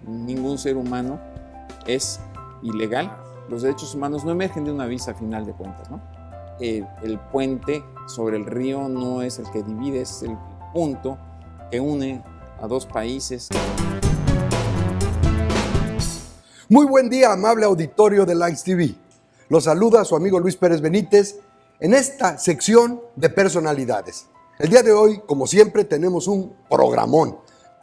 ningún ser humano es ilegal. Los derechos humanos no emergen de una visa a final de cuentas, ¿no? El puente sobre el río no es el que divide, es el punto que une a dos países. Muy buen día, amable auditorio de Likes TV. Los saluda su amigo Luis Pérez Benítez en esta sección de personalidades. El día de hoy, como siempre, tenemos un programón.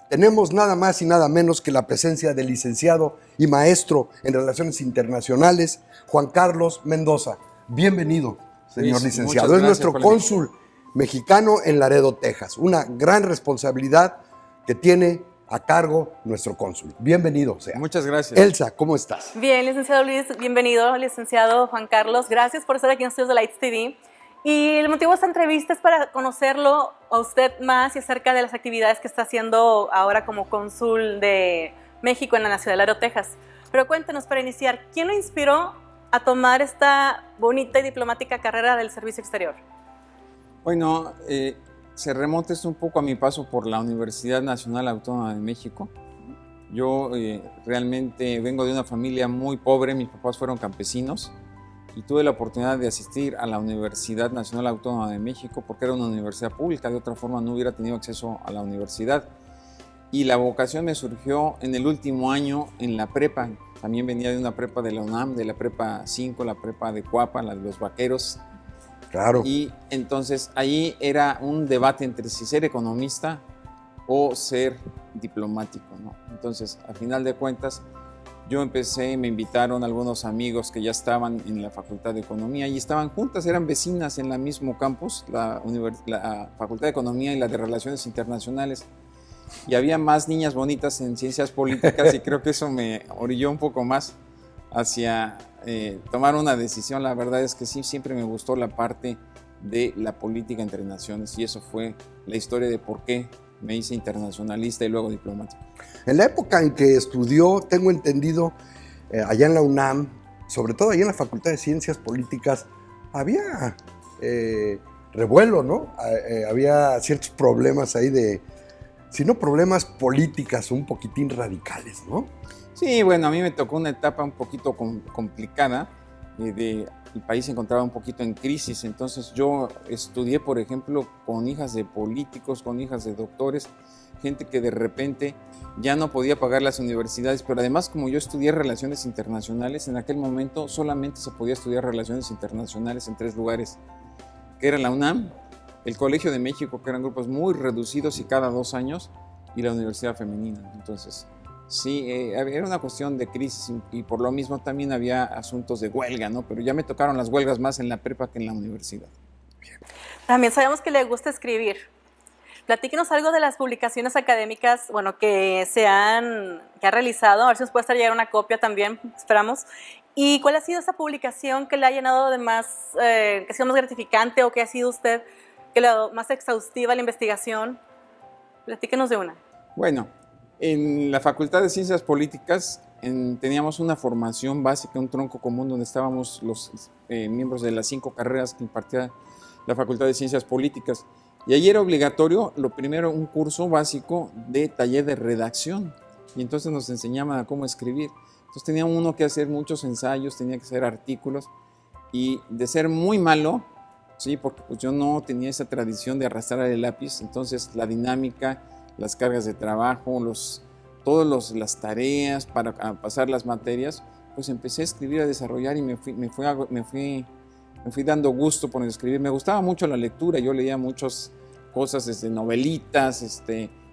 Tenemos nada más y nada menos que la presencia del licenciado y maestro en Relaciones Internacionales, Juan Carlos Mendoza. Bienvenido, señor licenciado. Es nuestro cónsul mexicano en Laredo, Texas. Una gran responsabilidad que tiene a cargo nuestro cónsul. Bienvenido sea. Muchas gracias. Elsa, ¿cómo estás? Bien, licenciado Luis, bienvenido, licenciado Juan Carlos. Gracias por estar aquí en los estudios de Likes TV. Y el motivo de esta entrevista es para conocerlo a usted más y acerca de las actividades que está haciendo ahora como cónsul de México en la ciudad de Laredo, Texas. Pero cuéntenos, para iniciar, ¿quién lo inspiró a tomar esta bonita y diplomática carrera del servicio exterior? Bueno, se remonta esto un poco a mi paso por la Universidad Nacional Autónoma de México. Yo realmente vengo de una familia muy pobre, mis papás fueron campesinos y tuve la oportunidad de asistir a la Universidad Nacional Autónoma de México porque era una universidad pública, de otra forma no hubiera tenido acceso a la universidad. Y la vocación me surgió en el último año en la prepa. También venía de una prepa de la UNAM, de la prepa 5, la prepa de Cuapa, la de los vaqueros. Claro. Y entonces ahí era un debate entre si ser economista o ser diplomático, ¿no? Entonces, a final de cuentas, yo empecé, me invitaron algunos amigos que ya estaban en la Facultad de Economía y estaban juntas, eran vecinas en el mismo campus, la Facultad de Economía y la de Relaciones Internacionales. Y había más niñas bonitas en Ciencias Políticas y creo que eso me orilló un poco más hacia tomar una decisión. La verdad es que sí, siempre me gustó la parte de la política entre naciones y eso fue la historia de por qué me hice internacionalista y luego diplomático. En la época en que estudió, tengo entendido, allá en la UNAM, sobre todo allá en la Facultad de Ciencias Políticas, había revuelo, ¿no? Había ciertos problemas ahí si no problemas políticas, un poquitín radicales, ¿no? Sí, bueno, a mí me tocó una etapa un poquito complicada, el país se encontraba un poquito en crisis, entonces yo estudié, por ejemplo, con hijas de políticos, con hijas de doctores, gente que de repente ya no podía pagar las universidades, pero además como yo estudié Relaciones Internacionales, en aquel momento solamente se podía estudiar Relaciones Internacionales en 3 lugares, que era la UNAM, el Colegio de México, que eran grupos muy reducidos y cada 2 años, y la Universidad Femenina. Entonces, sí, era una cuestión de crisis y por lo mismo también había asuntos de huelga, ¿no? Pero ya me tocaron las huelgas más en la prepa que en la universidad. También sabemos que le gusta escribir. Platíquenos algo de las publicaciones académicas, bueno, que ha realizado, a ver si nos puede estar llegar una copia también, esperamos. ¿Y cuál ha sido esa publicación que le ha llenado de más, que ha sido más gratificante o que ha sido usted, que le ha dado más exhaustiva la investigación? Platíquenos de una. Bueno, en la Facultad de Ciencias Políticas teníamos una formación básica, un tronco común donde estábamos los miembros de las 5 carreras que impartía la Facultad de Ciencias Políticas. Y ahí era obligatorio, lo primero, un curso básico de taller de redacción. Y entonces nos enseñaban a cómo escribir. Entonces tenía uno que hacer muchos ensayos, tenía que hacer artículos. Y de ser muy malo, sí, porque pues yo no tenía esa tradición de arrastrar el lápiz, entonces la dinámica, las cargas de trabajo, todas las tareas para pasar las materias, pues empecé a escribir, a desarrollar y me fui dando gusto por escribir. Me gustaba mucho la lectura, yo leía muchas cosas, desde novelitas,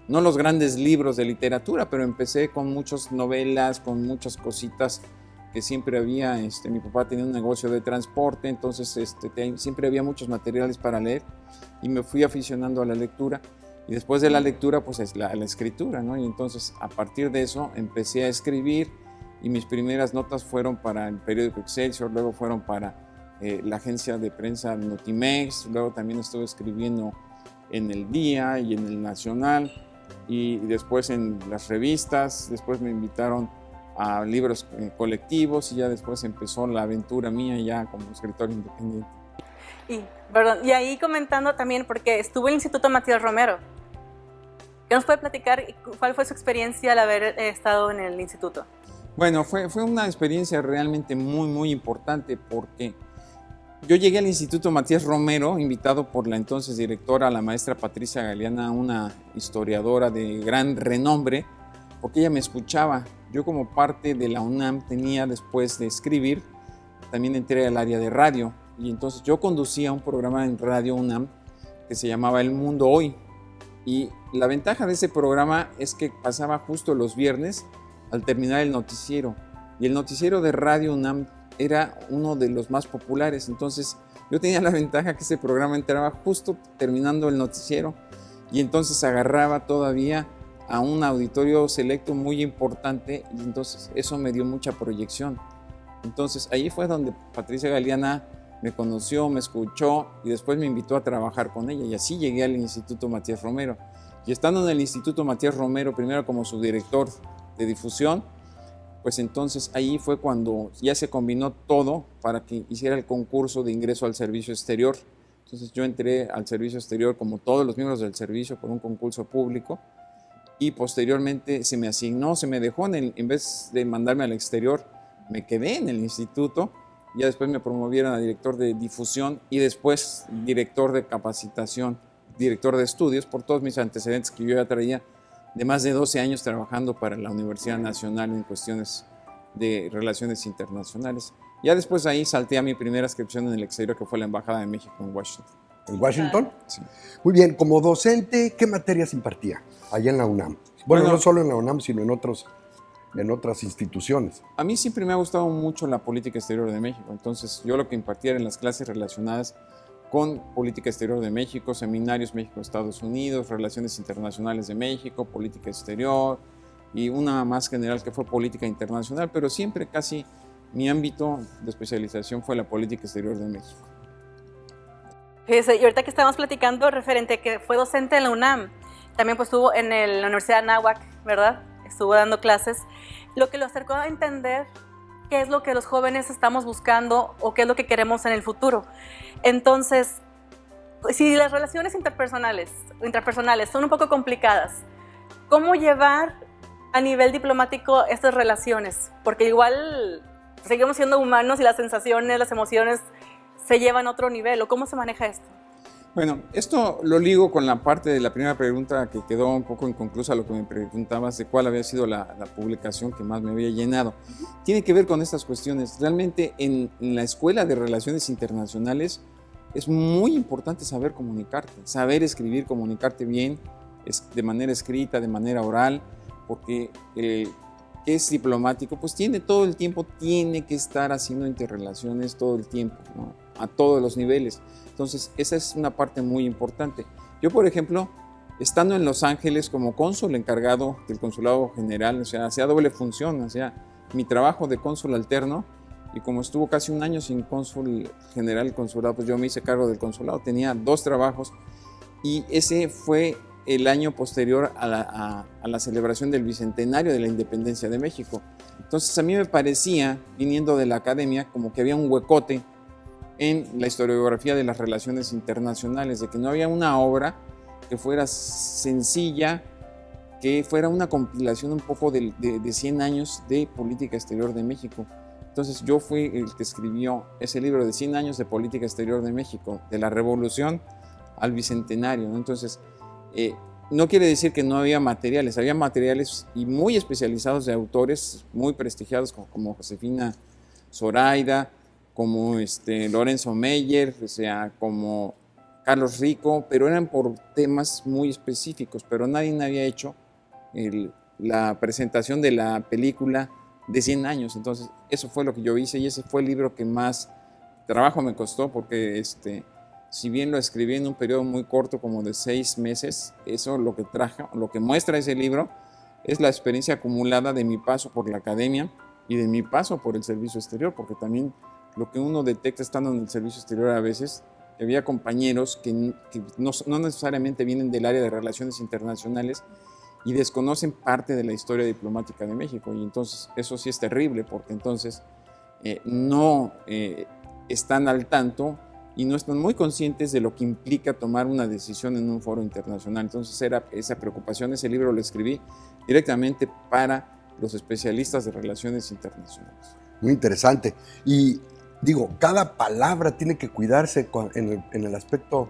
no los grandes libros de literatura, pero empecé con muchas novelas, con muchas cositas que siempre había. Mi papá tenía un negocio de transporte, entonces siempre había muchos materiales para leer y me fui aficionando a la lectura. Y después de la lectura, pues es la escritura, ¿no? Y entonces, a partir de eso, empecé a escribir y mis primeras notas fueron para el periódico Excelsior, luego fueron para la agencia de prensa Notimex, luego también estuve escribiendo en El Día y en El Nacional, y después en las revistas, después me invitaron a libros colectivos y ya después empezó la aventura mía ya como escritor independiente. Y ahí comentando también, porque estuvo en el Instituto Matías Romero. ¿Qué nos puede platicar y cuál fue su experiencia al haber estado en el instituto? Bueno, fue una experiencia realmente muy importante porque yo llegué al Instituto Matías Romero, invitado por la entonces directora, la maestra Patricia Galeana, una historiadora de gran renombre, porque ella me escuchaba. Yo como parte de la UNAM tenía, después de escribir, también entré al área de radio, y entonces yo conducía un programa en Radio UNAM que se llamaba El Mundo Hoy, y la ventaja de ese programa es que pasaba justo los viernes al terminar el noticiero, y el noticiero de Radio UNAM era uno de los más populares. Entonces yo tenía la ventaja que ese programa entraba justo terminando el noticiero, y entonces agarraba todavía a un auditorio selecto muy importante, y entonces eso me dio mucha proyección. Entonces ahí fue donde Patricia Galeana me conoció, me escuchó y después me invitó a trabajar con ella, y así llegué al Instituto Matías Romero. Y estando en el Instituto Matías Romero, primero como subdirector de difusión, pues entonces ahí fue cuando ya se combinó todo para que hiciera el concurso de ingreso al servicio exterior. Entonces yo entré al servicio exterior como todos los miembros del servicio por un concurso público, y posteriormente se me asignó, se me dejó, en vez de mandarme al exterior, me quedé en el instituto. Ya después me promovieron a director de difusión y después director de capacitación, director de estudios, por todos mis antecedentes que yo ya traía de más de 12 años trabajando para la Universidad Nacional en cuestiones de relaciones internacionales. Ya después ahí salté a mi primera inscripción en el exterior, que fue la Embajada de México en Washington. ¿En Washington? Sí. Muy bien, como docente, ¿qué materias impartía allá en la UNAM? Bueno, no solo en la UNAM, sino en otras instituciones. A mí siempre me ha gustado mucho la política exterior de México. Entonces yo lo que impartía eran las clases relacionadas con política exterior de México, seminarios México-Estados Unidos, relaciones internacionales de México, política exterior, y una más general que fue política internacional, pero siempre casi mi ámbito de especialización fue la política exterior de México. Fíjese, y ahorita que estábamos platicando referente a que fue docente en la UNAM, también pues estuvo en la Universidad de Anáhuac, ¿verdad? Estuvo dando clases, lo que lo acercó a entender qué es lo que los jóvenes estamos buscando o qué es lo que queremos en el futuro. Entonces, si las relaciones interpersonales son un poco complicadas, ¿cómo llevar a nivel diplomático estas relaciones? Porque igual seguimos siendo humanos y las sensaciones, las emociones se llevan a otro nivel. ¿O cómo se maneja esto? Bueno, esto lo ligo con la parte de la primera pregunta que quedó un poco inconclusa, lo que me preguntabas de cuál había sido la publicación que más me había llenado. Tiene que ver con estas cuestiones. Realmente en la Escuela de Relaciones Internacionales es muy importante saber comunicarte, saber escribir, comunicarte bien, de manera escrita, de manera oral, porque que es diplomático, pues todo el tiempo tiene que estar haciendo interrelaciones todo el tiempo, ¿no? A todos los niveles. Entonces, esa es una parte muy importante. Yo, por ejemplo, estando en Los Ángeles como cónsul encargado del Consulado General, o sea, hacía doble función, o sea, mi trabajo de cónsul alterno, y como estuvo casi un año sin cónsul general el consulado, pues yo me hice cargo del consulado, tenía 2 trabajos, y ese fue el año posterior a la celebración del Bicentenario de la Independencia de México. Entonces a mí me parecía, viniendo de la academia, como que había un huecote en la historiografía de las relaciones internacionales, de que no había una obra que fuera sencilla, que fuera una compilación un poco de 100 años de política exterior de México. Entonces yo fui el que escribió ese libro de 100 años de política exterior de México, de la Revolución al Bicentenario, ¿no? Entonces, no quiere decir que no había materiales y muy especializados de autores muy prestigiados como Josefina Zoraida, como Lorenzo Meyer, o sea, como Carlos Rico, pero eran por temas muy específicos, pero nadie había hecho la presentación de la película de 100 años. Entonces, eso fue lo que yo hice, y ese fue el libro que más trabajo me costó, porque si bien lo escribí en un periodo muy corto, como de 6 meses, eso lo que muestra ese libro es la experiencia acumulada de mi paso por la academia y de mi paso por el servicio exterior, porque también lo que uno detecta estando en el servicio exterior a veces, que había compañeros que no necesariamente vienen del área de relaciones internacionales y desconocen parte de la historia diplomática de México, y entonces eso sí es terrible, porque entonces no están al tanto y no están muy conscientes de lo que implica tomar una decisión en un foro internacional. Entonces era esa preocupación, ese libro lo escribí directamente para los especialistas de relaciones internacionales. Muy interesante. Y digo, cada palabra tiene que cuidarse en el aspecto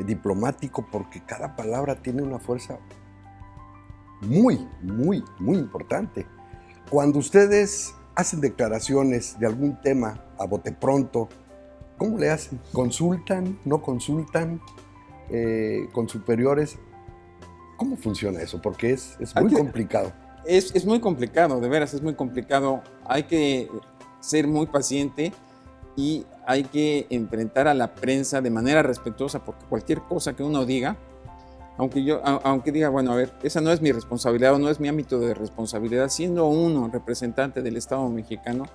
diplomático, porque cada palabra tiene una fuerza muy, muy, muy importante. Cuando ustedes hacen declaraciones de algún tema a bote pronto, ¿cómo le hacen? ¿Consultan? ¿No consultan? ¿Con superiores? ¿Cómo funciona eso? Porque es muy complicado. Es muy complicado, de veras, es muy complicado. Hay que ser muy paciente y hay que enfrentar a la prensa de manera respetuosa, porque cualquier cosa que uno diga, aunque diga, bueno, a ver, esa no es mi responsabilidad o no es mi ámbito de responsabilidad, siendo uno representante del Estado mexicano,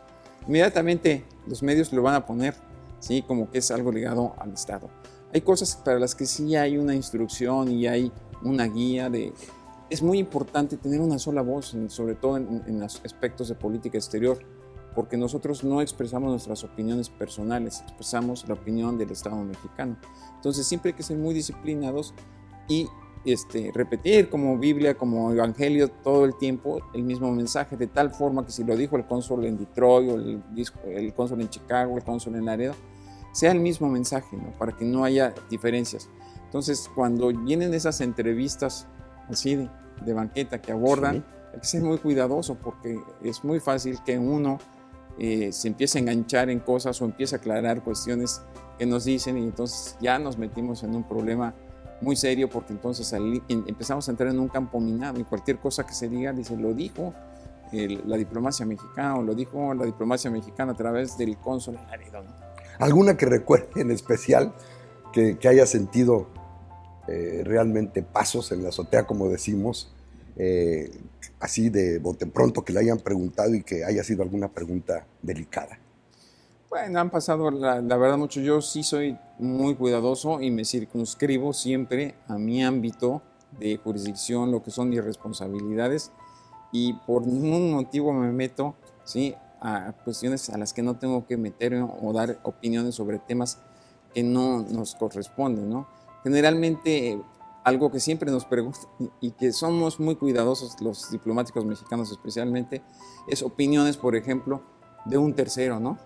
inmediatamente los medios lo van a poner, ¿sí? Como que es algo ligado al Estado. Hay cosas para las que sí hay una instrucción y hay una guía de... Es muy importante tener una sola voz, sobre todo en los aspectos de política exterior, porque nosotros no expresamos nuestras opiniones personales, expresamos la opinión del Estado mexicano. Entonces siempre hay que ser muy disciplinados y repetir como Biblia, como Evangelio todo el tiempo el mismo mensaje, de tal forma que si lo dijo el cónsul en Detroit, o el cónsul en Chicago, el cónsul en Laredo, sea el mismo mensaje, ¿no? Para que no haya diferencias. Entonces, cuando vienen esas entrevistas así de banqueta que abordan, hay que ser muy cuidadoso, porque es muy fácil que uno se empiece a enganchar en cosas o empiece a aclarar cuestiones que nos dicen, y entonces ya nos metimos en un problema muy serio, porque entonces empezamos a entrar en un campo minado y cualquier cosa que se diga, dice, lo dijo la diplomacia mexicana, o lo dijo la diplomacia mexicana a través del cónsul en Laredo, ¿no? ¿Alguna que recuerde en especial que haya sentido realmente pasos en la azotea, como decimos, así de bote pronto, que le hayan preguntado y que haya sido alguna pregunta delicada? Bueno, han pasado la verdad mucho. Yo sí soy muy cuidadoso y me circunscribo siempre a mi ámbito de jurisdicción, lo que son mis responsabilidades, y por ningún motivo me meto, ¿sí?, a cuestiones a las que no tengo que meter o dar opiniones sobre temas que no nos corresponden, ¿no? Generalmente, algo que siempre nos preguntan y que somos muy cuidadosos los diplomáticos mexicanos especialmente, es opiniones, por ejemplo, de un tercero, ¿no?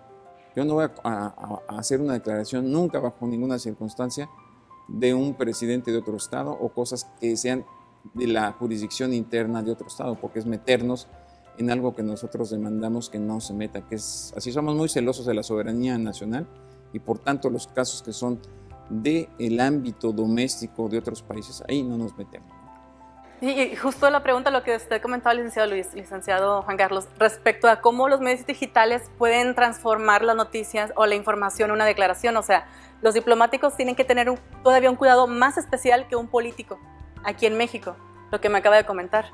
Yo no voy a hacer una declaración nunca, bajo ninguna circunstancia, de un presidente de otro estado o cosas que sean de la jurisdicción interna de otro estado, porque es meternos en algo que nosotros demandamos que no se meta, que es así. Somos muy celosos de la soberanía nacional y por tanto los casos que son del ámbito doméstico de otros países, ahí no nos metemos. Y justo la pregunta, lo que usted comentaba, licenciado Juan Carlos, respecto a cómo los medios digitales pueden transformar las noticias o la información en una declaración. O sea, los diplomáticos tienen que tener todavía un cuidado más especial que un político aquí en México, lo que me acaba de comentar.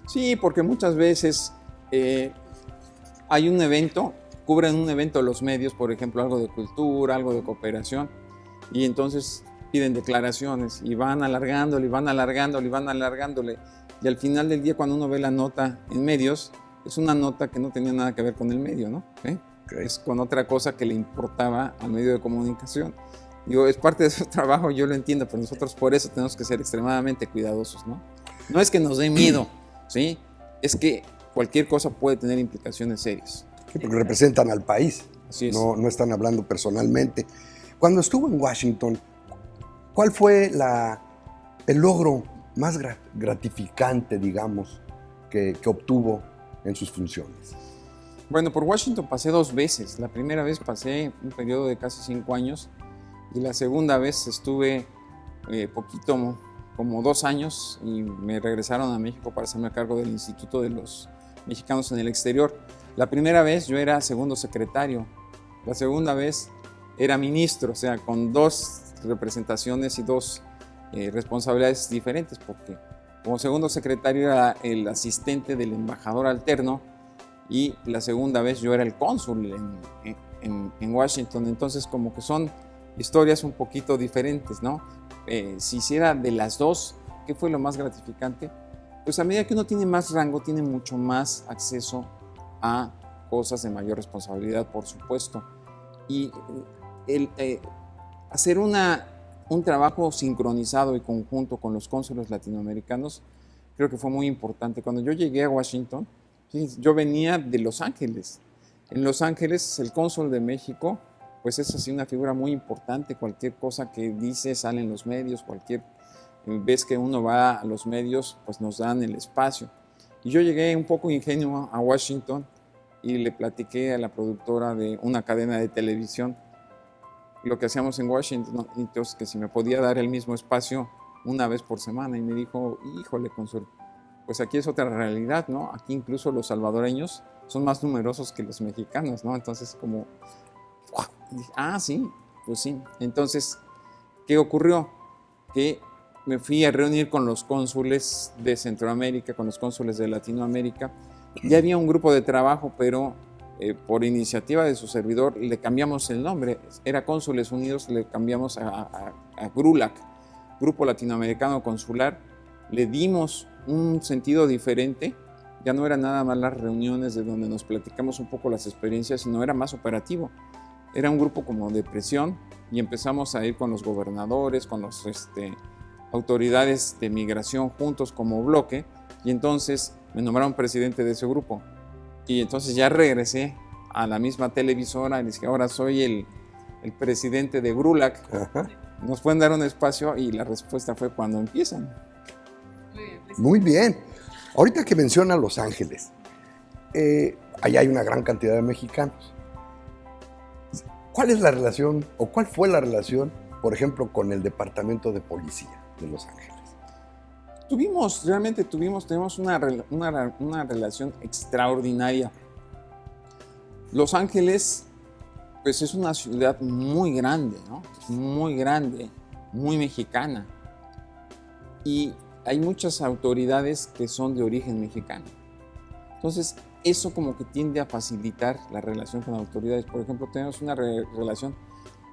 Sí, porque muchas veces hay un evento, cubren un evento los medios, por ejemplo, algo de cultura, algo de cooperación, y entonces piden declaraciones y van alargándole, y al final del día, cuando uno ve la nota en medios, es una nota que no tenía nada que ver con el medio, ¿no? Okay. Es con otra cosa que le importaba al medio de comunicación. Digo, es parte de su trabajo, yo lo entiendo, pero nosotros por eso tenemos que ser extremadamente cuidadosos, ¿no? No es que nos dé miedo, ¿sí? Es que cualquier cosa puede tener implicaciones serias. Sí, porque representan al país. Así es. No están hablando personalmente. Cuando estuvo en Washington, ¿cuál fue el logro más gratificante, digamos, que obtuvo en sus funciones? Bueno, por Washington pasé 2 veces. La primera vez pasé un periodo de casi 5 años y la segunda vez estuve poquito, como 2 años, y me regresaron a México para hacerme cargo del Instituto de los Mexicanos en el Exterior. La primera vez yo era segundo secretario, la segunda vez era ministro, o sea, con 2 representaciones y 2 responsabilidades diferentes, porque como segundo secretario era el asistente del embajador alterno y la segunda vez yo era el cónsul en Washington. Entonces, como que son historias un poquito diferentes, ¿no? Si hiciera de las 2, ¿qué fue lo más gratificante? Pues a medida que uno tiene más rango, tiene mucho más acceso a cosas de mayor responsabilidad, por supuesto. Y hacer un trabajo sincronizado y conjunto con los cónsules latinoamericanos creo que fue muy importante. Cuando yo llegué a Washington, yo venía de Los Ángeles. En Los Ángeles, el cónsul de México, pues es así una figura muy importante. Cualquier cosa que dice sale en los medios, cualquier vez que uno va a los medios, pues nos dan el espacio. Y yo llegué un poco ingenuo a Washington y le platiqué a la productora de una cadena de televisión lo que hacíamos en Washington, ¿no? Entonces que si me podía dar el mismo espacio una vez por semana, y me dijo, híjole, cónsul, pues aquí es otra realidad, ¿no? Aquí incluso los salvadoreños son más numerosos que los mexicanos, ¿no? Entonces como, dije, sí, pues sí. Entonces, ¿qué ocurrió? Que me fui a reunir con los cónsules de Centroamérica, con los cónsules de Latinoamérica. Ya había un grupo de trabajo, pero por iniciativa de su servidor le cambiamos el nombre. Era Cónsules Unidos, le cambiamos a GRULAC, Grupo Latinoamericano Consular. Le dimos un sentido diferente. Ya no era nada más las reuniones de donde nos platicamos un poco las experiencias, sino era más operativo. Era un grupo como de presión y empezamos a ir con los gobernadores, con las autoridades de migración juntos como bloque, y entonces me nombraron presidente de ese grupo. Y entonces ya regresé a la misma televisora y les dije, ahora soy el presidente de GRULAC. Ajá. ¿Nos pueden dar un espacio? Y la respuesta fue cuando empiezan. Muy bien. Ahorita que menciona Los Ángeles, allá hay una gran cantidad de mexicanos. ¿Cuál es la relación o cuál fue la relación, por ejemplo, con el Departamento de Policía de Los Ángeles? Tenemos una relación extraordinaria. Los Ángeles, pues es una ciudad muy grande, ¿no? Muy grande, muy mexicana. Y hay muchas autoridades que son de origen mexicano. Entonces, eso como que tiende a facilitar la relación con autoridades. Por ejemplo, tenemos una relación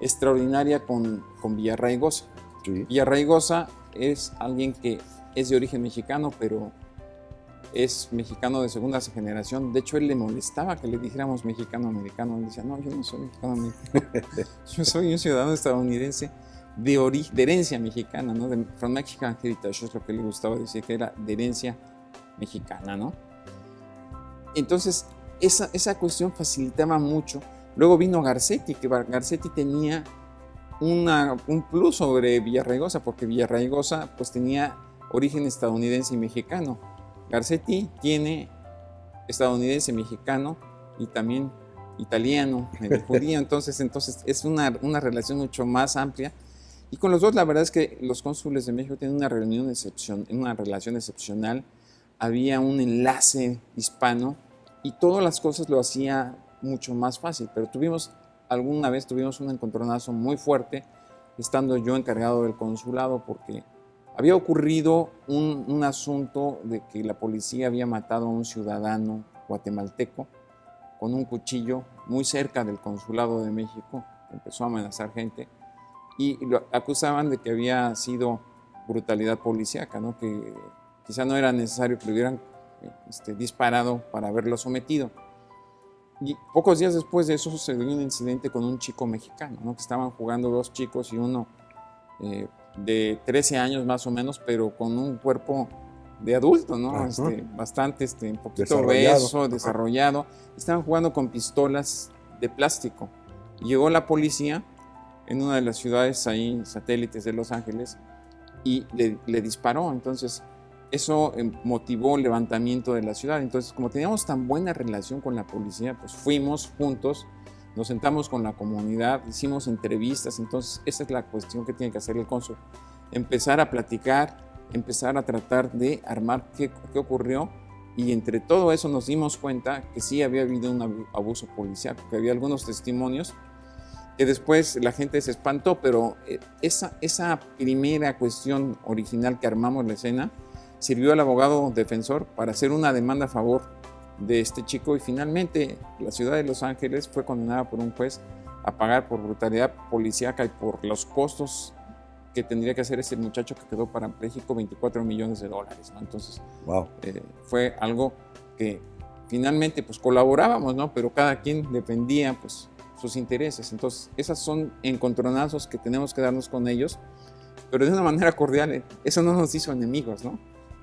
extraordinaria con Villarraigosa. Sí. Villarraigosa es alguien que es de origen mexicano, pero es mexicano de segunda generación. De hecho, él le molestaba que le dijéramos mexicano-americano. Él decía, no, yo no soy mexicano-americano. Yo soy un ciudadano estadounidense de herencia mexicana, ¿no? From Mexican Heritage, es lo que le gustaba decir, que era de herencia mexicana, ¿no? Entonces, esa cuestión facilitaba mucho. Luego vino Garcetti, que Garcetti tenía un plus sobre Villarraigosa, porque Villarraigosa pues tenía origen estadounidense y mexicano. Garcetti tiene estadounidense, mexicano y también italiano, judío, entonces es una relación mucho más amplia. Y con los dos, la verdad es que los cónsules de México tienen una relación excepcional. Había un enlace hispano y todas las cosas lo hacía mucho más fácil, pero alguna vez tuvimos un encontronazo muy fuerte, estando yo encargado del consulado, porque había ocurrido un asunto de que la policía había matado a un ciudadano guatemalteco con un cuchillo muy cerca del consulado de México. Empezó a amenazar gente y lo acusaban de que había sido brutalidad policíaca, ¿no? Que quizá no era necesario que le hubieran disparado para haberlo sometido. Y pocos días después de eso sucedió un incidente con un chico mexicano, ¿no? Que estaban jugando dos chicos y uno de 13 años más o menos, pero con un cuerpo de adulto, ¿no? Bastante, un poquito obeso, desarrollado. Estaban jugando con pistolas de plástico. Llegó la policía en una de las ciudades ahí, satélites de Los Ángeles, y le disparó. Entonces, eso motivó el levantamiento de la ciudad. Entonces, como teníamos tan buena relación con la policía, pues fuimos juntos, nos sentamos con la comunidad, hicimos entrevistas. Entonces, esa es la cuestión que tiene que hacer el cónsul. Empezar a platicar, empezar a tratar de armar qué ocurrió. Y entre todo eso nos dimos cuenta que sí había habido un abuso policial, que había algunos testimonios que después la gente se espantó, pero esa primera cuestión original que armamos la escena sirvió al abogado defensor para hacer una demanda a favor de este chico, y finalmente la ciudad de Los Ángeles fue condenada por un juez a pagar por brutalidad policíaca y por los costos que tendría que hacer ese muchacho que quedó parapléjico, $24 millones, ¿no? Entonces, wow. Fue algo que finalmente pues colaborábamos, ¿no? Pero cada quien defendía pues sus intereses. Entonces, esos son encontronazos que tenemos que darnos con ellos, pero de una manera cordial. Eso no nos hizo enemigos, ¿no?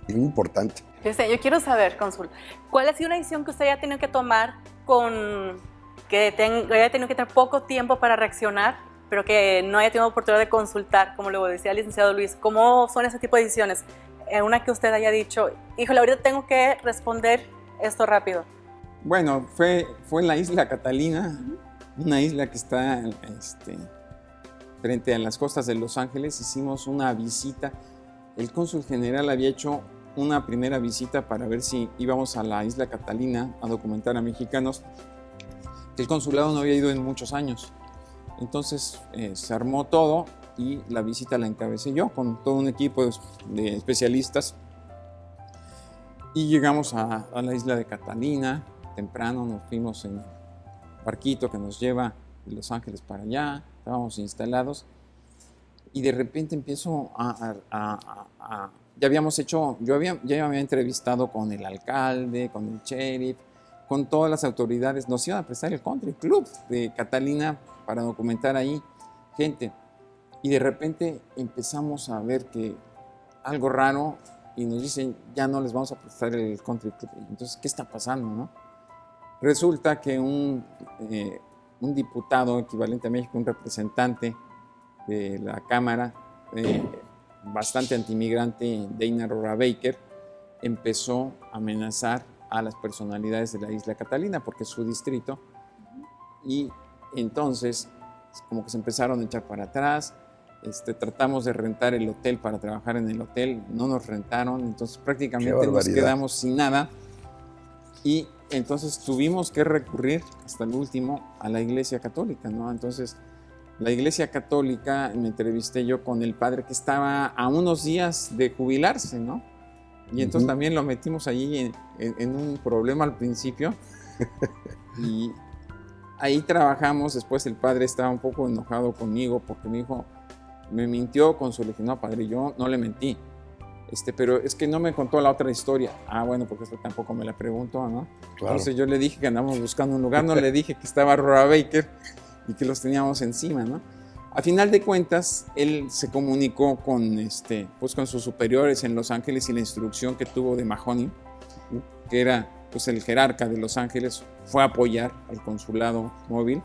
Muy importante. Yo quiero saber, cónsul, ¿cuál ha sido una decisión que usted haya tenido que tomar haya tenido que tener poco tiempo para reaccionar, pero que no haya tenido oportunidad de consultar, como lo decía el licenciado Luis? ¿Cómo son ese tipo de decisiones? Una que usted haya dicho, híjole, ahorita tengo que responder esto rápido. Bueno, fue en la isla Catalina, una isla que está frente a las costas de Los Ángeles. Hicimos una visita. El cónsul general había hecho una primera visita para ver si íbamos a la isla Catalina a documentar a mexicanos. El consulado no había ido en muchos años. Entonces se armó todo y la visita la encabecé yo con todo un equipo de especialistas. Y llegamos a la isla de Catalina. Temprano nos fuimos en barquito que nos lleva de Los Ángeles para allá. Estábamos instalados y de repente empiezo ya habíamos hecho, ya me había entrevistado con el alcalde, con el sheriff, con todas las autoridades. Nos iban a prestar el country club de Catalina para documentar ahí gente. Y de repente empezamos a ver que algo raro y nos dicen, ya no les vamos a prestar el country club. Entonces, ¿qué está pasando, no? Resulta que un diputado equivalente a México, un representante de la Cámara, bastante antimigrante, Dana Rora Baker, empezó a amenazar a las personalidades de la isla Catalina porque es su distrito, y entonces como que se empezaron a echar para atrás. Tratamos de rentar el hotel para trabajar en el hotel, no nos rentaron, entonces prácticamente nos quedamos sin nada, y entonces tuvimos que recurrir hasta el último a la Iglesia Católica, ¿no? Entonces la Iglesia Católica, me entrevisté yo con el padre que estaba a unos días de jubilarse, ¿no? Y entonces también lo metimos allí en un problema al principio. Y ahí trabajamos. Después el padre estaba un poco enojado conmigo porque me dijo, me mintió con su... Le dije, no, padre, yo no le mentí. Pero es que no me contó la otra historia. Ah, bueno, porque esto tampoco me la preguntó, ¿no? Claro. Entonces yo le dije que andamos buscando un lugar, no le dije que estaba Rora Baker y que los teníamos encima, ¿no? A final de cuentas, él se comunicó con, pues con sus superiores en Los Ángeles, y la instrucción que tuvo de Mahoney, que era pues, el jerarca de Los Ángeles, fue a apoyar al consulado móvil.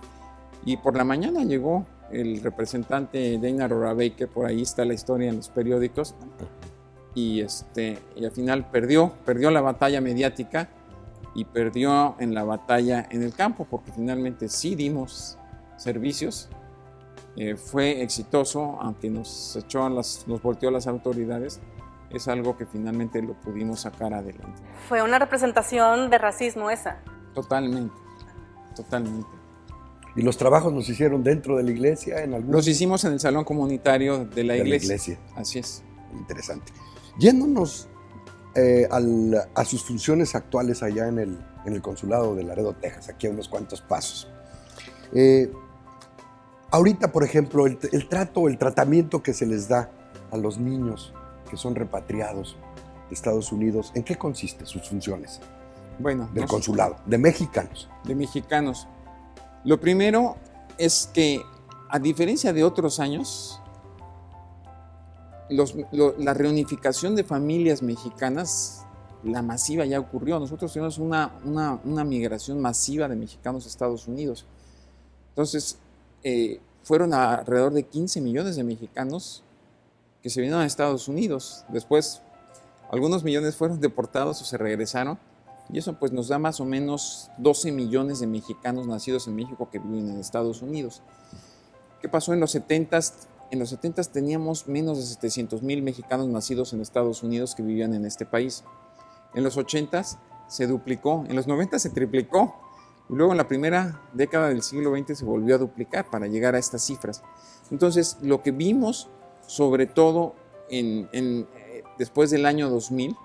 Y por la mañana llegó el representante Dana Rora Baker, por ahí está la historia en los periódicos, y al final perdió la batalla mediática y perdió en la batalla en el campo, porque finalmente sí dimos servicios. Fue exitoso, aunque nos volteó las autoridades. Es algo que finalmente lo pudimos sacar adelante. Fue una representación de racismo esa. Totalmente. ¿Y los trabajos los hicieron dentro de la iglesia? Los hicimos en el salón comunitario de la iglesia. Así es. Interesante. Yéndonos a sus funciones actuales allá en el consulado de Laredo, Texas, aquí a unos cuantos pasos. Ahorita, por ejemplo, el tratamiento que se les da a los niños que son repatriados de Estados Unidos, ¿en qué consiste sus funciones? Bueno, del consulado, de mexicanos. De mexicanos. Lo primero es que, a diferencia de otros años, la reunificación de familias mexicanas, la masiva, ya ocurrió. Nosotros tuvimos una migración masiva de mexicanos a Estados Unidos. Entonces, fueron alrededor de 15 millones de mexicanos que se vinieron a Estados Unidos. Después, algunos millones fueron deportados o se regresaron, y eso pues nos da más o menos 12 millones de mexicanos nacidos en México que viven en Estados Unidos. ¿Qué pasó en los 70s? En los 70s teníamos menos de 700,000 mexicanos nacidos en Estados Unidos que vivían en este país. En los 80s se duplicó, en los 90s se triplicó, y luego en la primera década del siglo XX se volvió a duplicar para llegar a estas cifras. Entonces, lo que vimos, sobre todo después del año 2000,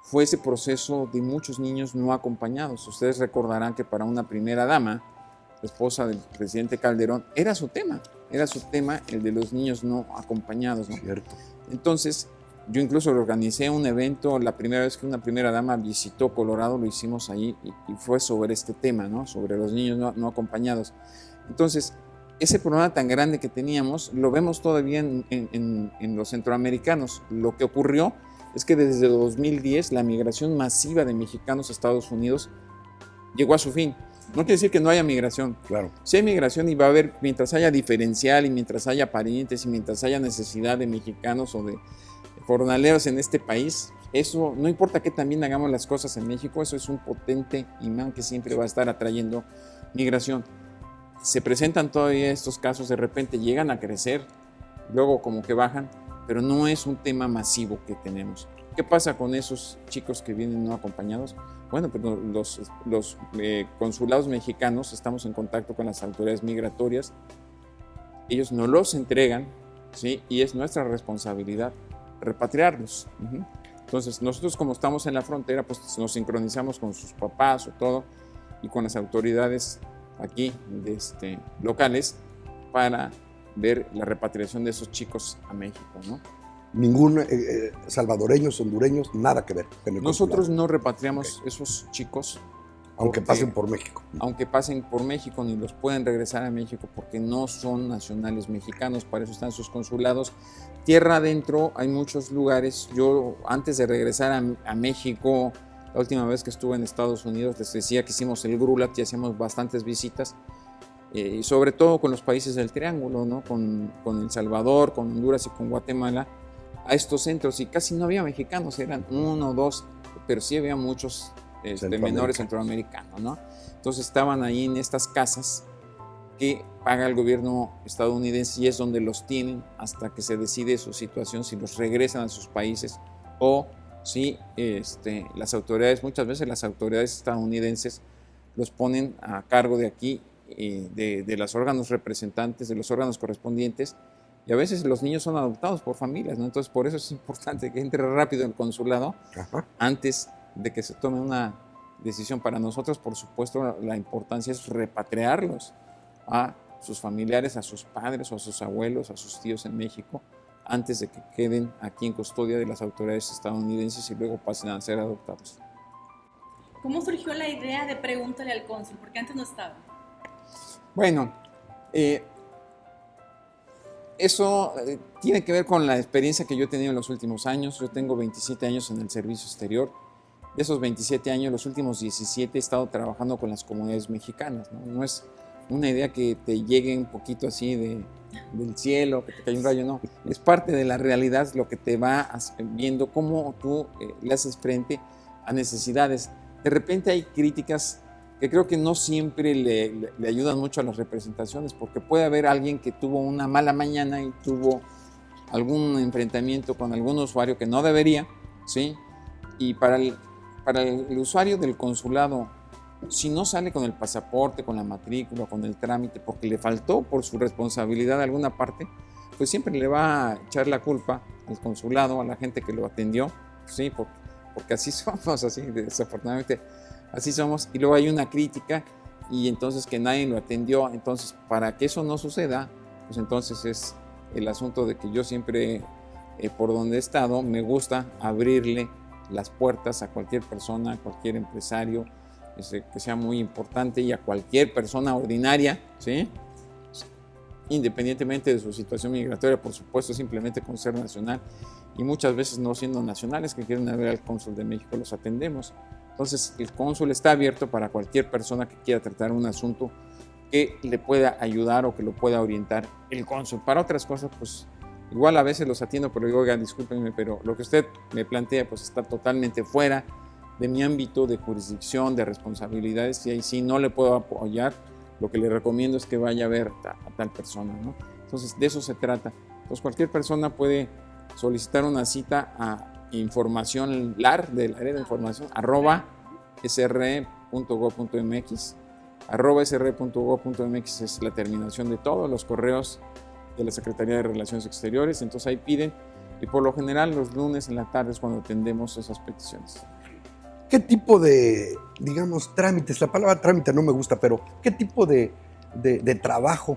fue ese proceso de muchos niños no acompañados. Ustedes recordarán que para una primera dama, la esposa del presidente Calderón, era su tema el de los niños no acompañados, ¿no? Cierto. Entonces, yo incluso organicé un evento, la primera vez que una primera dama visitó Colorado, lo hicimos ahí, y fue sobre este tema, ¿no? Sobre los niños no acompañados. Entonces, ese problema tan grande que teníamos lo vemos todavía en los centroamericanos. Lo que ocurrió es que desde 2010 la migración masiva de mexicanos a Estados Unidos llegó a su fin. No quiere decir que no haya migración. Claro. Sí hay migración y va a haber, mientras haya diferencial y mientras haya parientes y mientras haya necesidad de mexicanos o de jornaleros en este país, eso no importa que también hagamos las cosas en México, eso es un potente imán que siempre va a estar atrayendo migración. Se presentan todavía estos casos, de repente llegan a crecer, luego como que bajan, pero no es un tema masivo que tenemos. ¿Qué pasa con esos chicos que vienen no acompañados? Bueno, pues los consulados mexicanos estamos en contacto con las autoridades migratorias, ellos nos los entregan, ¿sí? Y es nuestra responsabilidad repatriarlos. Entonces, nosotros como estamos en la frontera, pues nos sincronizamos con sus papás o todo, y con las autoridades aquí locales para ver la repatriación de esos chicos a México, ¿no? Ningún salvadoreños, hondureños, nada que ver con el Nosotros consulado. no repatriamos esos chicos. Aunque pasen por México. Aunque pasen por México, ni los pueden regresar a México porque no son nacionales mexicanos, para eso están sus consulados. Tierra adentro hay muchos lugares. Yo antes de regresar a México, la última vez que estuve en Estados Unidos, les decía que hicimos el GRULAC y hacíamos bastantes visitas, y sobre todo con los países del Triángulo, ¿no? Con El Salvador, con Honduras y con Guatemala, a estos centros, y casi no había mexicanos, eran uno o dos, pero sí había muchos menores centroamericanos, ¿no? Entonces estaban ahí en estas casas que paga el gobierno estadounidense y es donde los tienen hasta que se decide su situación, si los regresan a sus países o si las autoridades, muchas veces las autoridades estadounidenses los ponen a cargo de aquí, de los órganos representantes, de los órganos correspondientes, y a veces los niños son adoptados por familias, ¿no? Entonces por eso es importante que entre rápido el consulado. Ajá. Antes de que se tome una decisión. Para nosotros, por supuesto, la importancia es repatriarlos a sus familiares, a sus padres o a sus abuelos, a sus tíos en México, antes de que queden aquí en custodia de las autoridades estadounidenses y luego pasen a ser adoptados. ¿Cómo surgió la idea de Pregúntale al Cónsul? Porque antes no estaba. Bueno, eso tiene que ver con la experiencia que yo he tenido en los últimos años. Yo tengo 27 años en el servicio exterior. De esos 27 años, los últimos 17 he estado trabajando con las comunidades mexicanas, ¿no? No es una idea que te llegue un poquito así del cielo, que te cae un rayo, no. Es parte de la realidad lo que te va viendo cómo tú le haces frente a necesidades. De repente hay críticas que creo que no siempre le ayudan mucho a las representaciones, porque puede haber alguien que tuvo una mala mañana y tuvo algún enfrentamiento con algún usuario que no debería, ¿sí? Y para el usuario del consulado, si no sale con el pasaporte, con la matrícula, con el trámite, porque le faltó por su responsabilidad alguna parte, pues siempre le va a echar la culpa al consulado, a la gente que lo atendió, ¿sí? Porque así somos, así desafortunadamente así somos. Y luego hay una crítica y entonces que nadie lo atendió. Entonces, para que eso no suceda, pues entonces es el asunto de que yo siempre, por donde he estado, me gusta abrirle las puertas a cualquier persona, a cualquier empresario que sea muy importante y a cualquier persona ordinaria, ¿sí? Independientemente de su situación migratoria, por supuesto, simplemente con ser nacional y muchas veces no siendo nacionales que quieren ver al cónsul de México, los atendemos. Entonces el cónsul está abierto para cualquier persona que quiera tratar un asunto que le pueda ayudar o que lo pueda orientar el cónsul. Para otras cosas, pues igual a veces los atiendo, pero digo, oigan, discúlpenme, pero lo que usted me plantea pues está totalmente fuera de mi ámbito de jurisdicción, de responsabilidades, y ahí sí no le puedo apoyar. Lo que le recomiendo es que vaya a ver a tal persona, ¿no? Entonces de eso se trata. Entonces cualquier persona puede solicitar una cita a información LAR, del área de información, @sre.gov.mx. @sre.gov.mx es la terminación de todos los correos de la Secretaría de Relaciones Exteriores. Entonces ahí piden, y por lo general los lunes en la tarde es cuando atendemos esas peticiones. ¿Qué tipo de, digamos, trámites? La palabra trámite no me gusta, pero ¿qué tipo de trabajo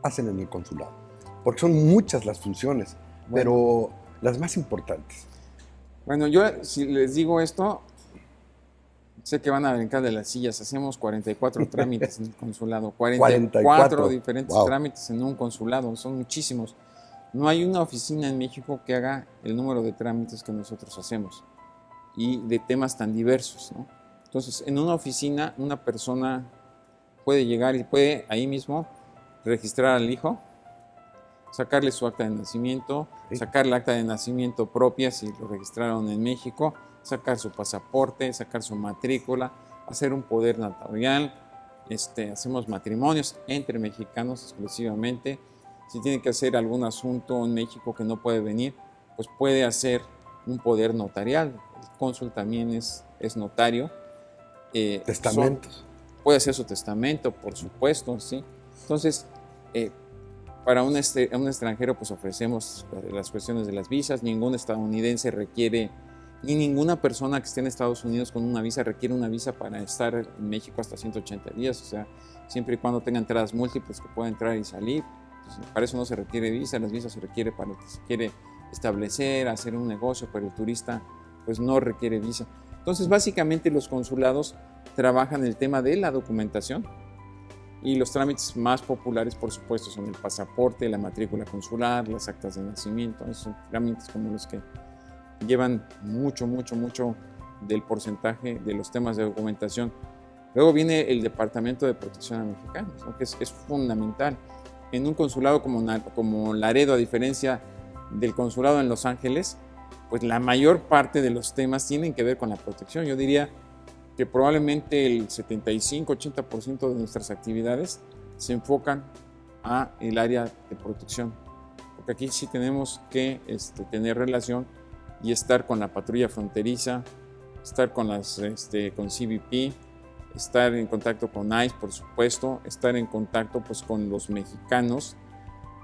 hacen en el consulado? Porque son muchas las funciones, bueno, pero las más importantes. Bueno, yo si les digo esto, Sé que van a brincar de las sillas. Hacemos 44 trámites en el consulado. 44 diferentes trámites en un consulado. Son muchísimos. No hay una oficina en México que haga el número de trámites que nosotros hacemos y de temas tan diversos, ¿no? Entonces, en una oficina, una persona puede llegar y puede ahí mismo registrar al hijo, sacarle su acta de nacimiento, sacar la acta de nacimiento propia si lo registraron en México, sacar su pasaporte, sacar su matrícula, hacer un poder notarial, hacemos matrimonios entre mexicanos exclusivamente. Si tiene que hacer algún asunto en México que no puede venir, pues puede hacer un poder notarial. El cónsul también es notario. Testamentos. Puede hacer su testamento, por supuesto, ¿sí? Entonces, para un extranjero, pues ofrecemos las cuestiones de las visas. Ningún estadounidense requiere, ni ninguna persona que esté en Estados Unidos con una visa requiere una visa para estar en México hasta 180 días. O sea, siempre y cuando tenga entradas múltiples que pueda entrar y salir. Pues, para eso no se requiere visa. Las visas se requiere para lo que se quiere establecer, hacer un negocio, pero el turista pues no requiere visa. Entonces, básicamente los consulados trabajan el tema de la documentación y los trámites más populares, por supuesto, son el pasaporte, la matrícula consular, las actas de nacimiento. Esos son trámites como los que llevan mucho del porcentaje de los temas de documentación. Luego viene el Departamento de Protección a Mexicanos, ¿no? Que es fundamental. En un consulado como Laredo, a diferencia del consulado en Los Ángeles, pues la mayor parte de los temas tienen que ver con la protección. Yo diría que probablemente el 75-80% de nuestras actividades se enfocan a el área de protección, porque aquí sí tenemos que tener relación y estar con la patrulla fronteriza, estar con con CBP, estar en contacto con ICE, por supuesto, estar en contacto pues con los mexicanos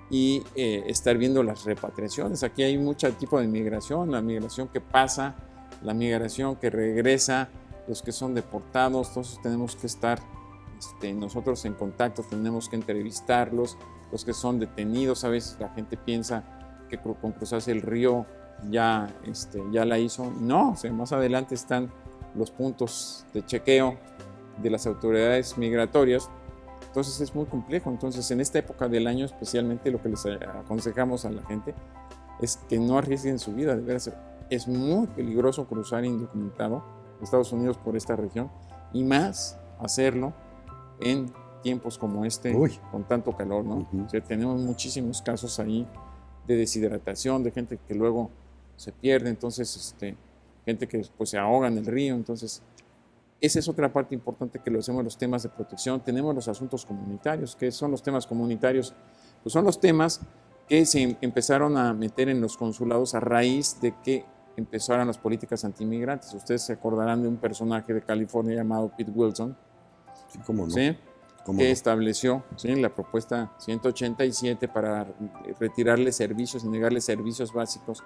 y estar viendo las repatriaciones. Aquí hay mucho tipo de migración, la migración que pasa, la migración que regresa, los que son deportados. Entonces tenemos que estar nosotros en contacto, tenemos que entrevistarlos, los que son detenidos. A veces la gente piensa que con cruzarse el río ya la hizo. No, o sea, más adelante están los puntos de chequeo de las autoridades migratorias. Entonces es muy complejo. Entonces en esta época del año especialmente lo que les aconsejamos a la gente es que no arriesguen su vida. De verdad, es muy peligroso cruzar indocumentado Estados Unidos por esta región y más hacerlo en tiempos como con tanto calor, ¿no? O sea, tenemos muchísimos casos ahí de deshidratación, de gente que luego se pierde, entonces gente que pues se ahoga en el río. Entonces esa es otra parte importante que lo hacemos, los temas de protección. Tenemos los asuntos comunitarios. ¿Qué son los temas comunitarios? Pues son los temas que se empezaron a meter en los consulados a raíz de que empezaron las políticas antimigrantes. Ustedes se acordarán de un personaje de California llamado Pete Wilson, sí, cómo no. ¿sí? Que estableció la propuesta 187 para retirarle servicios y negarle servicios básicos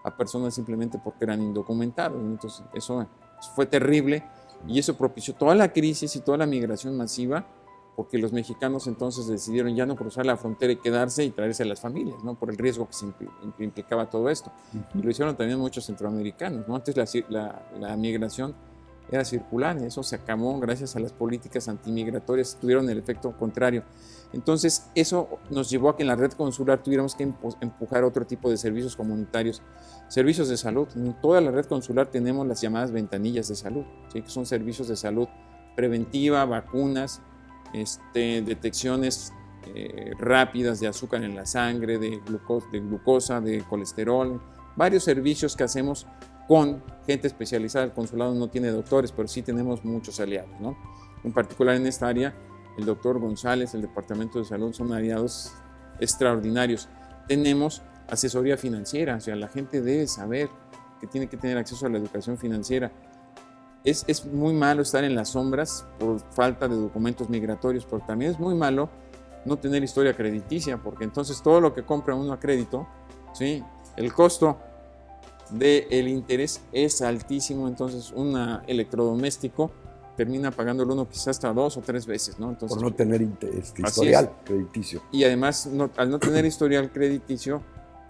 a personas simplemente porque eran indocumentados. Entonces eso fue terrible. Y eso propició toda la crisis y toda la migración masiva, porque los mexicanos entonces decidieron ya no cruzar la frontera y quedarse y traerse a las familias, ¿no? Por el riesgo que implicaba todo esto. Y lo hicieron también muchos centroamericanos, ¿no? Antes la migración era circular y eso se acabó gracias a las políticas antimigratorias, tuvieron el efecto contrario. Entonces eso nos llevó a que en la red consular tuviéramos que empujar otro tipo de servicios comunitarios. Servicios de salud. En toda la red consular tenemos las llamadas ventanillas de salud, ¿sí? Que son servicios de salud preventiva, vacunas, detecciones rápidas de azúcar en la sangre, de glucosa, de colesterol, varios servicios que hacemos con gente especializada. El consulado no tiene doctores, pero sí tenemos muchos aliados, ¿no? En particular en esta área, el doctor González, el Departamento de Salud son aliados extraordinarios. Tenemos asesoría financiera, o sea, la gente debe saber que tiene que tener acceso a la educación financiera. Es muy malo estar en las sombras por falta de documentos migratorios, pero también es muy malo no tener historia crediticia, porque entonces todo lo que compra uno a crédito, ¿sí? El costo del interés es altísimo. Entonces un electrodoméstico termina pagándolo uno quizás hasta 2 o 3 veces, ¿no? Entonces, por no tener historial crediticio. Y además, al no tener historial crediticio,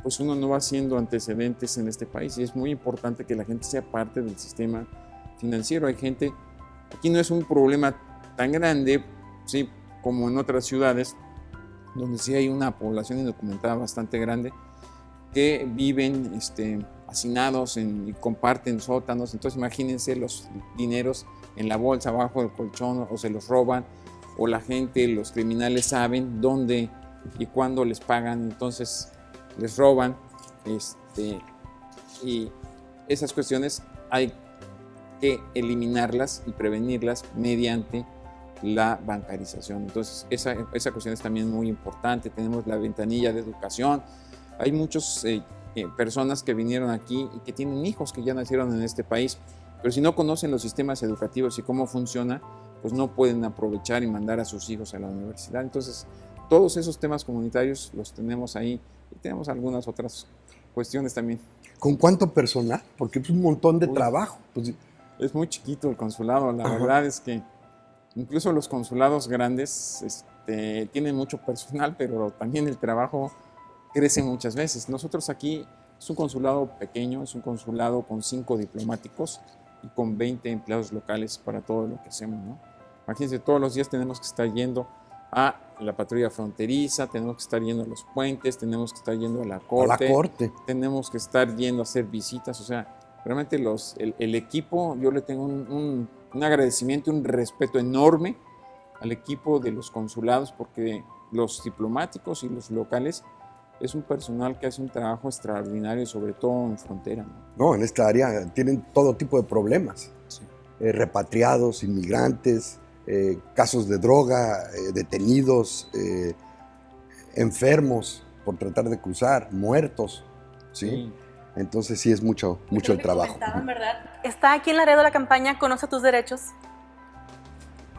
pues uno no va haciendo antecedentes en este país, y es muy importante que la gente sea parte del sistema financiero. Hay gente Aquí no es un problema tan grande, sí, como en otras ciudades, donde sí hay una población indocumentada bastante grande, que viven hacinados y comparten sótanos. Entonces imagínense los dineros en la bolsa, abajo del colchón, o se los roban, o la gente, los criminales saben dónde y cuándo les pagan, entonces les roban. Y esas cuestiones hay que eliminarlas y prevenirlas mediante la bancarización. Entonces esa cuestión es también muy importante. Tenemos la ventanilla de educación. Hay muchas personas que vinieron aquí y que tienen hijos que ya nacieron en este país, pero si no conocen los sistemas educativos y cómo funciona, pues no pueden aprovechar y mandar a sus hijos a la universidad. Entonces, todos esos temas comunitarios los tenemos ahí y tenemos algunas otras cuestiones también. ¿Con cuánto personal? Porque es un montón de trabajo. Pues, es muy chiquito el consulado. La verdad es que incluso los consulados grandes tienen mucho personal, pero también el trabajo crece muchas veces. Nosotros aquí es un consulado pequeño, es un consulado con 5 diplomáticos y con 20 empleados locales para todo lo que hacemos, ¿no? Imagínense, todos los días tenemos que estar yendo a la patrulla fronteriza, tenemos que estar yendo a los puentes, tenemos que estar yendo a la corte, tenemos que estar yendo a hacer visitas. O sea, realmente el equipo, yo le tengo un agradecimiento, un respeto enorme al equipo de los consulados, porque los diplomáticos y los locales es un personal que hace un trabajo extraordinario, sobre todo en frontera, ¿no? No, en esta área tienen todo tipo de problemas. Sí. Repatriados, inmigrantes, casos de droga, detenidos, enfermos por tratar de cruzar, muertos, ¿sí? Sí. Entonces sí es mucho el trabajo. ¿Verdad? Está aquí en Laredo la campaña Conoce tus derechos.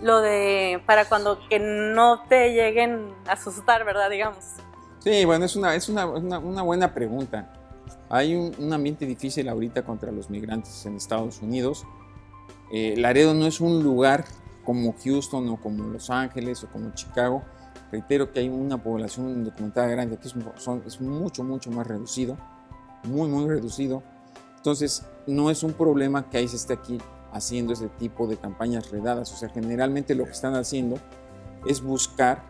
Lo de para cuando que no te lleguen a asustar, ¿verdad? Digamos. Sí, bueno, es una buena pregunta. Hay un ambiente difícil ahorita contra los migrantes en Estados Unidos. Laredo no es un lugar como Houston o como Los Ángeles o como Chicago. Reitero que hay una población indocumentada grande, aquí es mucho más reducido, muy reducido. Entonces, no es un problema que ahí se esté aquí haciendo ese tipo de campañas redadas. O sea, generalmente lo que están haciendo es buscar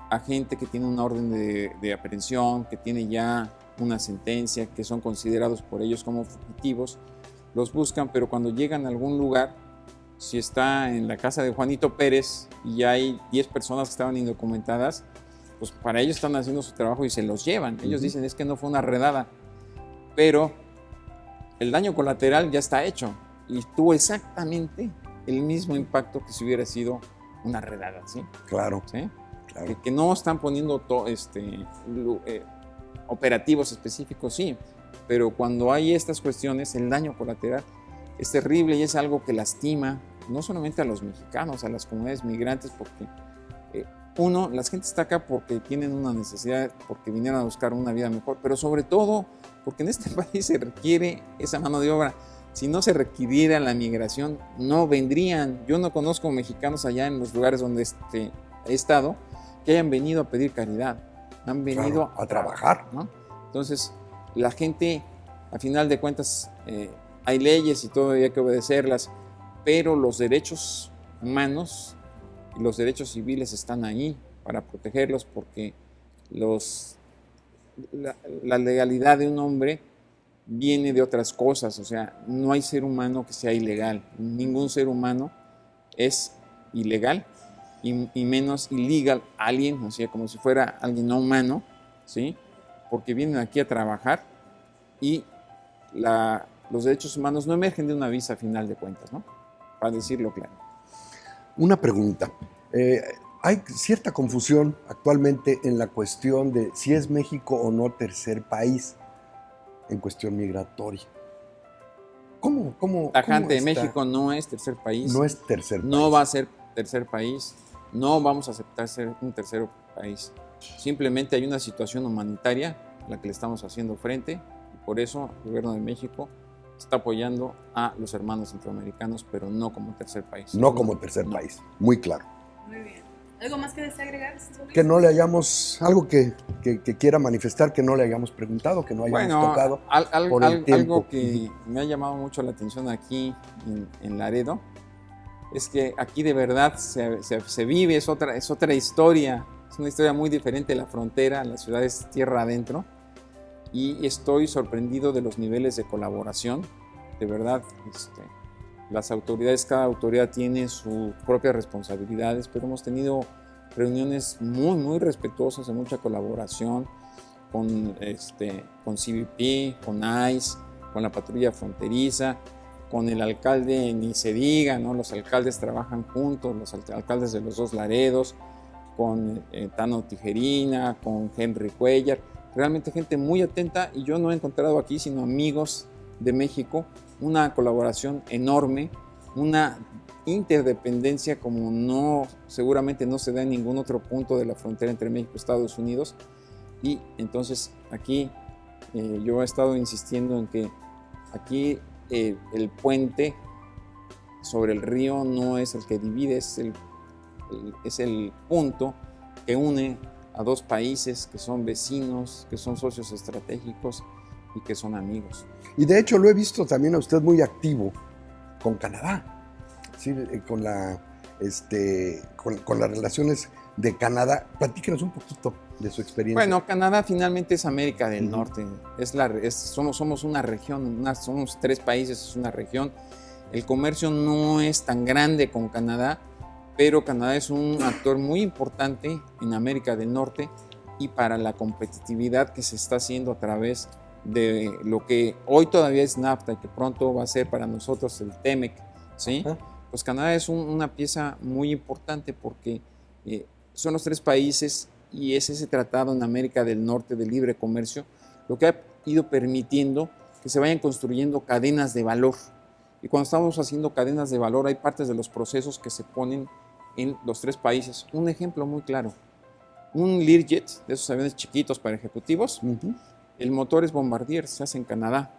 a gente que tiene una orden de aprehensión, que tiene ya una sentencia, que son considerados por ellos como fugitivos. Los buscan, pero cuando llegan a algún lugar, si está en la casa de Juanito Pérez y ya hay 10 personas que estaban indocumentadas, pues para ellos están haciendo su trabajo y se los llevan. Ellos dicen, es que no fue una redada, pero el daño colateral ya está hecho y tuvo exactamente el mismo impacto que si hubiera sido una redada, ¿sí? Claro. ¿Sí? Claro. Que no están poniendo operativos específicos, sí, pero cuando hay estas cuestiones, el daño colateral es terrible y es algo que lastima no solamente a los mexicanos, a las comunidades migrantes, porque la gente está acá porque tienen una necesidad, porque vinieron a buscar una vida mejor, pero sobre todo porque en este país se requiere esa mano de obra. Si no se requiriera la migración, no vendrían. Yo no conozco mexicanos allá en los lugares donde he estado que hayan venido a pedir caridad, han venido a trabajar, ¿no? Entonces, la gente, a final de cuentas, hay leyes y todo, hay que obedecerlas, pero los derechos humanos y los derechos civiles están ahí para protegerlos, porque la legalidad de un hombre viene de otras cosas. O sea, no hay ser humano que sea ilegal, ningún ser humano es ilegal, y menos illegal alien, o sea, como si fuera alguien no humano, ¿sí? Porque vienen aquí a trabajar y los derechos humanos no emergen de una visa a final de cuentas, ¿no? Para decirlo claro. Una pregunta. Hay cierta confusión actualmente en la cuestión de si es México o no tercer país en cuestión migratoria. ¿Cómo Tajante, está? México no es tercer país. No es tercer país. No va a ser tercer país. No vamos a aceptar ser un tercer país. Simplemente hay una situación humanitaria a la que le estamos haciendo frente, y por eso el gobierno de México está apoyando a los hermanos centroamericanos, pero no como tercer país. No como tercer país, muy claro. Muy bien. ¿Algo más que desea agregar? Que no le hayamos, algo que quiera manifestar, que no le hayamos preguntado, que no hayamos tocado por el tiempo. Algo que me ha llamado mucho la atención aquí en Laredo es que aquí de verdad se vive, es otra historia, es una historia muy diferente de la frontera, la ciudad es tierra adentro, y estoy sorprendido de los niveles de colaboración, de verdad. Las autoridades, cada autoridad tiene sus propias responsabilidades, pero hemos tenido reuniones muy, muy respetuosas, de mucha colaboración con CBP, con ICE, con la patrulla fronteriza, con el alcalde, ni se diga, ¿no? Los alcaldes trabajan juntos, los alcaldes de los dos Laredos, con Tano Tijerina, con Henry Cuellar, realmente gente muy atenta, y yo no he encontrado aquí sino amigos de México, una colaboración enorme, una interdependencia como seguramente no se da en ningún otro punto de la frontera entre México y Estados Unidos. Y entonces aquí yo he estado insistiendo en que aquí el puente sobre el río no es el que divide, es el punto que une a dos países que son vecinos, que son socios estratégicos y que son amigos. Y de hecho lo he visto también a usted muy activo con Canadá, ¿sí? con las relaciones de Canadá. Platíquenos un poquito de su experiencia. Bueno, Canadá finalmente es América del Norte, somos una región, somos 3 países, es una región. El comercio no es tan grande con Canadá, pero Canadá es un actor muy importante en América del Norte, y para la competitividad que se está haciendo a través de lo que hoy todavía es NAFTA y que pronto va a ser para nosotros el TEMEC, ¿sí? Pues Canadá es una pieza muy importante porque son los 3 países, y es ese tratado en América del Norte de libre comercio lo que ha ido permitiendo que se vayan construyendo cadenas de valor. Y cuando estamos haciendo cadenas de valor, hay partes de los procesos que se ponen en los 3 países. Un ejemplo muy claro, un Learjet, de esos aviones chiquitos para ejecutivos, el motor es Bombardier, se hace en Canadá.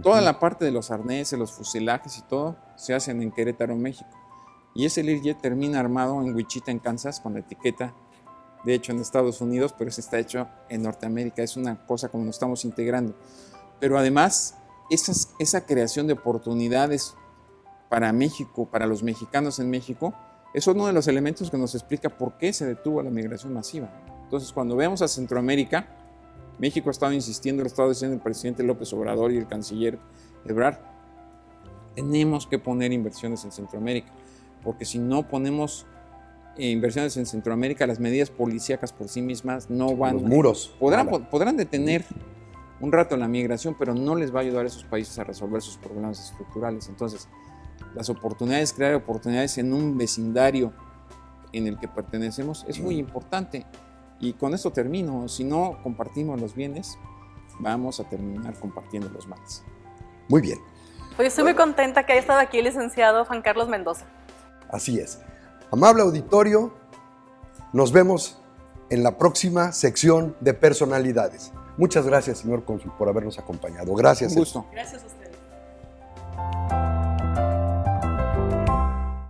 Toda la parte de los arneses, los fuselajes y todo se hacen en Querétaro, México. Y ese Learjet termina armado en Wichita, en Kansas, con la etiqueta, de hecho, en Estados Unidos, pero ese está hecho en Norteamérica. Es una cosa como nos estamos integrando. Pero además, esa creación de oportunidades para México, para los mexicanos en México, es uno de los elementos que nos explica por qué se detuvo la migración masiva. Entonces, cuando vemos a Centroamérica, México ha estado insistiendo, lo ha estado diciendo el presidente López Obrador y el canciller Ebrard, tenemos que poner inversiones en Centroamérica, porque si no ponemos inversiones en Centroamérica, las medidas policíacas por sí mismas no van. Los muros. Podrán detener un rato la migración, pero no les va a ayudar a esos países a resolver sus problemas estructurales. Entonces, las oportunidades, crear oportunidades en un vecindario en el que pertenecemos es muy importante. Y con esto termino. Si no compartimos los bienes, vamos a terminar compartiendo los males. Muy bien. Pues estoy muy contenta que haya estado aquí el licenciado Juan Carlos Mendoza. Así es. Amable auditorio, nos vemos en la próxima sección de personalidades. Muchas gracias, señor cónsul, por habernos acompañado. Gracias. Un gusto. Gracias a usted.